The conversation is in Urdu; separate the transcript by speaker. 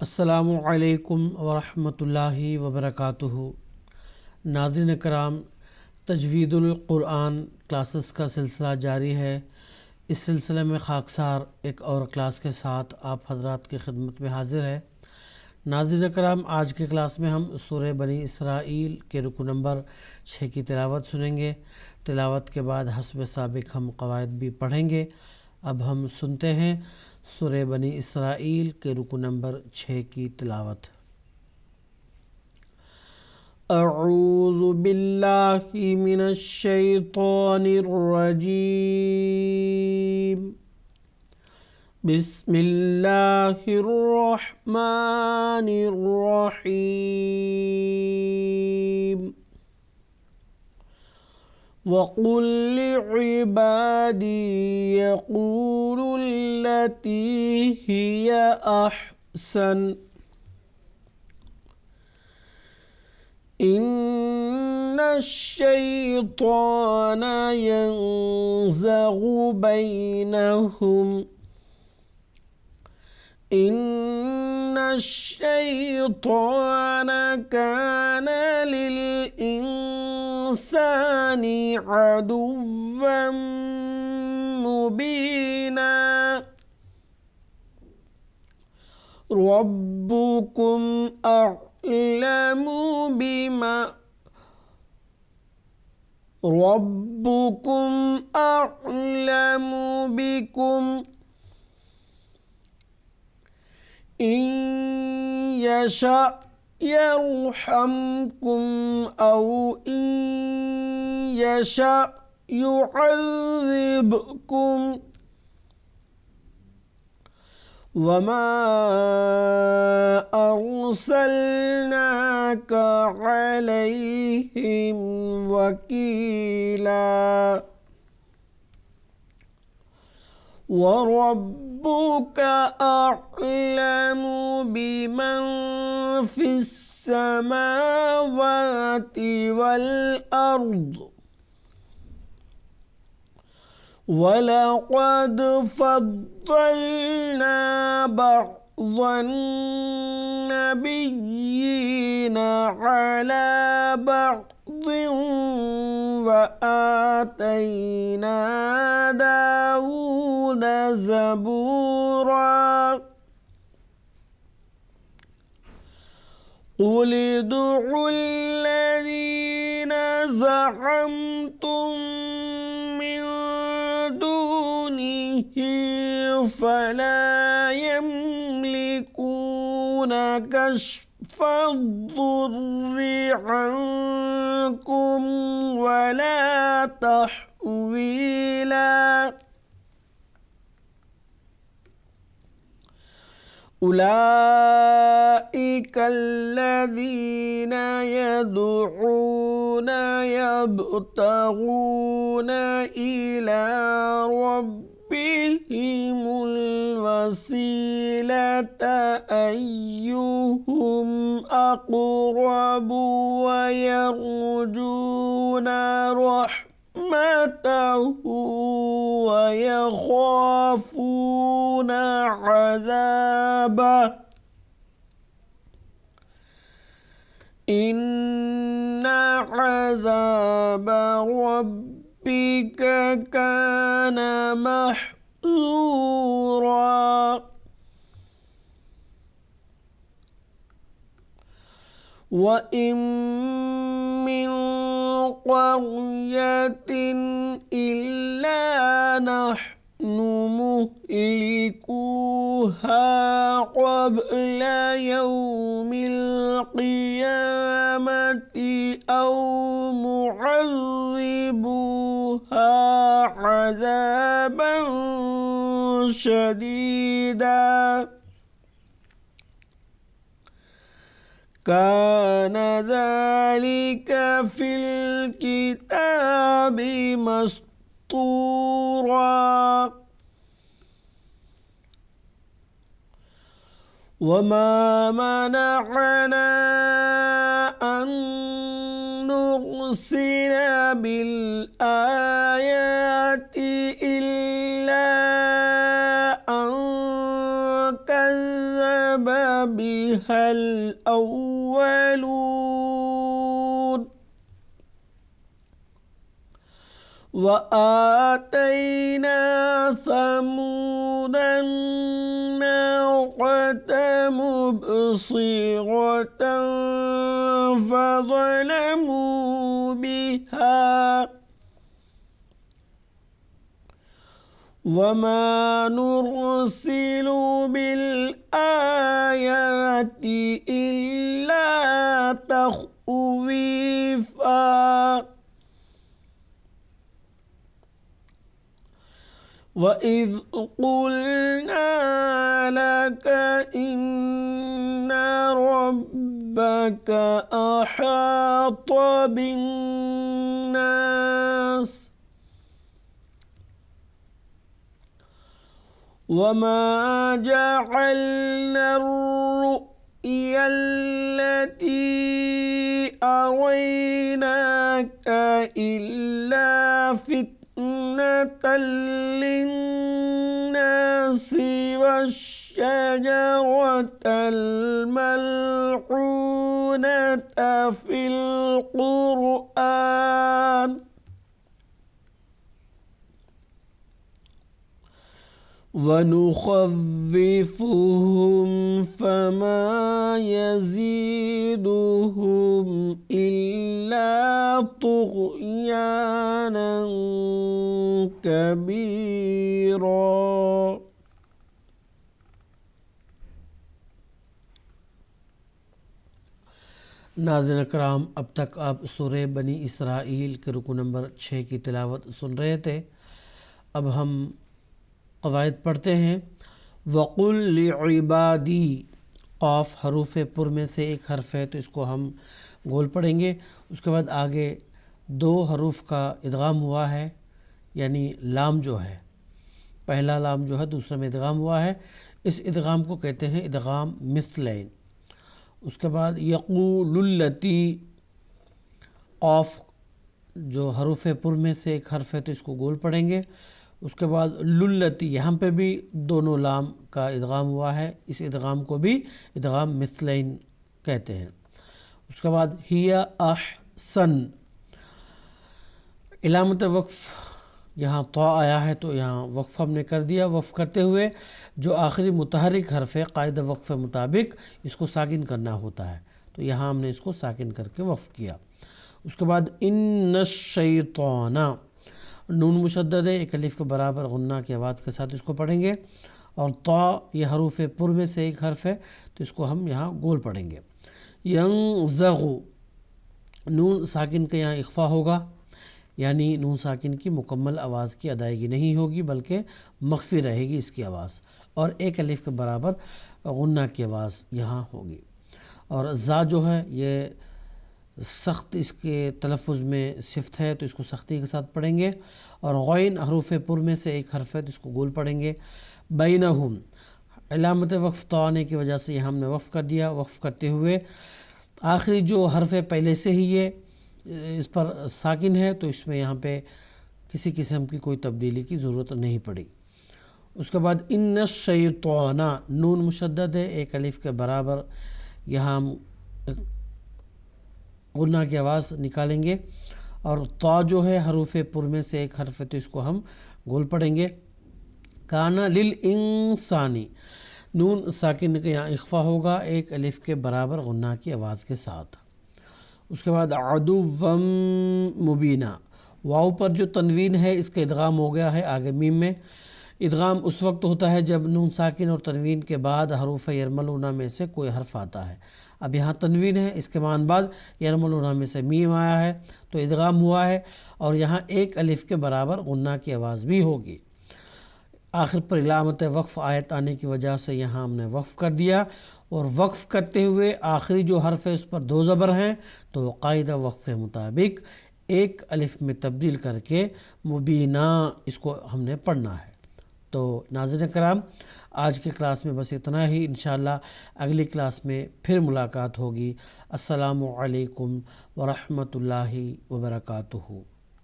Speaker 1: السلام علیکم ورحمۃ اللہ وبرکاتہ۔ ناظرین کرام، تجوید القرآن کلاسز کا سلسلہ جاری ہے۔ اس سلسلے میں خاکسار ایک اور کلاس کے ساتھ آپ حضرات کی خدمت میں حاضر ہے۔ ناظرین کرام، آج کے کلاس میں ہم سورہ بنی اسرائیل کے رکو نمبر 6 کی تلاوت سنیں گے۔ تلاوت کے بعد حسب سابق ہم قواعد بھی پڑھیں گے۔ اب ہم سنتے ہیں سورہ بنی اسرائیل کے رکو نمبر 6 کی تلاوت۔ اعوذ باللہ من الشیطان الرجیم، بسم اللہ الرحمن الرحیم۔ وَقُلْ لِعِبَادِي يَقُولُوا الَّتِي هِيَ أَحْسَنُ إِنَّ الشَّيْطَانَ يَنزَغُ بَيْنَهُمْ إِنَّ الشَّيْطَانَ كَانَ لِلْإِنسَانِ عَدُوًّا مُبِينًا۔ رَبُّكُمْ أَعْلَمُ بِكُمْ إِن يَشَأْ يَرْحَمْكُمْ أَوْ إِن يَشَأْ يُعَذِّبْكُمْ وَمَا أَرْسَلْنَاكَ عَلَيْهِمْ وَكِيلًا۔ وَرَبُّكَ أَعْلَمُ بِمَنْ فِي السَّمَاوَاتِ وَالْأَرْضِ وَلَقَدْ فَضَّلْنَا بَعْضَ النَّبِيِّينَ عَلَى بَعْضٍ وَآتَيْنَا دَاوُودَ زَبُورًا۔ قُلِ ادْعُوا الَّذِينَ زَعَمْتُم مِّن دُونِهِ فَلَا يَمْلِكُونَ كَشْفَ الضُّرِّ عَنكُمْ وَلَا تَحْوِيلًا۔ أُولَئِكَ الَّذِينَ يَدْعُونَ يَبْتَغُونَ إِلَى رَبِّهِمُ الْوَسِيلَةَ أَيُّهُمْ أَقْرَبُ وَيَرْجُونَ رَحْمَتَهُ وَيَخَافُونَ عَذَابَهُ إِنَّ عَذَابَ رَبِّكَ كَانَ مَحْذُورًا۔ وَإِن مِّن قَرْيَةٍ إِلَّا نَحْنُ مُهْلِكُوهَا قَبْلَ يَوْمِ الْقِيَامَةِ أَوْ مُعَذِّبُوهَا عَذَابًا شَدِيدًا كَانَ ذَلِكَ فِي الْكِتَابِ مَسْطُورًا۔ وَمَا مَنَعَنَا أَن نُّرْسِلَ بِالْآيَاتِ إِلَّا أَن كَذَّبَ بها الأولون وآتينا ثمود الناقة مبصرة فظلموا بها وما نرسل بالآيات إلا تخويفا وَإِذْ قُلْنَا لَكَ إِنَّ رَبَّكَ أَحَاطَ بِالنَّاسِ وَمَا جَعَلْنَا الرُّؤْيَا الَّتِي أَرَيْنَاكَ إِلَّا فتنة للناس والشجرة الملعونة في القرآن ونخوفهم فما يزيدهم إلا طغيانا كبيرا. ناظرین اکرام، اب تک آپ سورہ بنی اسرائیل کے رکو نمبر 6 کی تلاوت سن رہے تھے. اب ہم قواعد پڑھتے ہیں. وَقُلْ لِعِبَادِي، قاف حروف پر میں سے ایک حرف ہے تو اس کو ہم گول پڑھیں گے. اس کے بعد آگے 2 حروف کا ادغام ہوا ہے، یعنی لام جو ہے، پہلا لام جو ہے دوسرے میں ادغام ہوا ہے. اس ادغام کو کہتے ہیں ادغام مثلین. اس کے بعد یقول التی، قاف جو حروف پر میں سے ایک حرف ہے تو اس کو گول پڑھیں گے. اس کے بعد للتی، یہاں پہ بھی دونوں لام کا ادغام ہوا ہے، اس ادغام کو بھی ادغام مثلین کہتے ہیں. اس کے بعد ہی احسن، علامت وقف یہاں طا آیا ہے تو یہاں وقف ہم نے کر دیا. وقف کرتے ہوئے جو آخری متحرک حرف ہے قاعدہ وقف مطابق اس کو ساکن کرنا ہوتا ہے، تو یہاں ہم نے اس کو ساکن کر کے وقف کیا. اس کے بعد ان الشیطان، نون مشدد ہے، ایک الف کے برابر غنہ کی آواز کے ساتھ اس کو پڑھیں گے. اور طا یہ حروف پر میں سے ایک حرف ہے تو اس کو ہم یہاں گول پڑھیں گے. ینزغ، نون ساکن کا یہاں اخفا ہوگا، یعنی نون ساکن کی مکمل آواز کی ادائیگی نہیں ہوگی بلکہ مخفی رہے گی اس کی آواز، اور ایک الف کے برابر غنہ کی آواز یہاں ہوگی. اور زا جو ہے یہ سخت اس کے تلفظ میں صفت ہے تو اس کو سختی کے ساتھ پڑھیں گے. اور غین حروف پر میں سے ایک حرف ہے تو اس کو گول پڑھیں گے. بینہم، علامت وقف طا آنے کی وجہ سے یہاں ہم نے وقف کر دیا. وقف کرتے ہوئے آخری جو حرف ہے پہلے سے ہی یہ اس پر ساکن ہے تو اس میں یہاں پہ کسی قسم کی کوئی تبدیلی کی ضرورت نہیں پڑی. اس کے بعد ان الشیطان، نون مشدد ہے، ایک الف کے برابر یہاں ہم غنہ کی آواز نکالیں گے. اور طا جو ہے حروف پر میں سے ایک حرف ہے تو اس کو ہم گول پڑھیں گے. کانا للانسانی، نون ساکن کے یہاں اخفا ہوگا ایک الف کے برابر غنہ کی آواز کے ساتھ. اس کے بعد عدوا مبینہ، واو پر جو تنوین ہے اس کا ادغام ہو گیا ہے آگے میم میں. ادغام اس وقت ہوتا ہے جب نون ساکن اور تنوین کے بعد حروف یرملون میں سے کوئی حرف آتا ہے. اب یہاں تنوین ہے، اس کے مان بعد یرملون میں سے میم آیا ہے تو ادغام ہوا ہے، اور یہاں ایک الف کے برابر غنہ کی آواز بھی ہوگی. آخر پر علامت وقف آیت آنے کی وجہ سے یہاں ہم نے وقف کر دیا. اور وقف کرتے ہوئے آخری جو حرف ہے اس پر 2 زبر ہیں تو قاعدہ وقف مطابق ایک الف میں تبدیل کر کے مبینہ اس کو ہم نے پڑھنا ہے. تو ناظرین کرام، آج کے کلاس میں بس اتنا ہی. انشاءاللہ اگلی کلاس میں پھر ملاقات ہوگی. السلام علیکم ورحمۃ اللہ وبرکاتہ.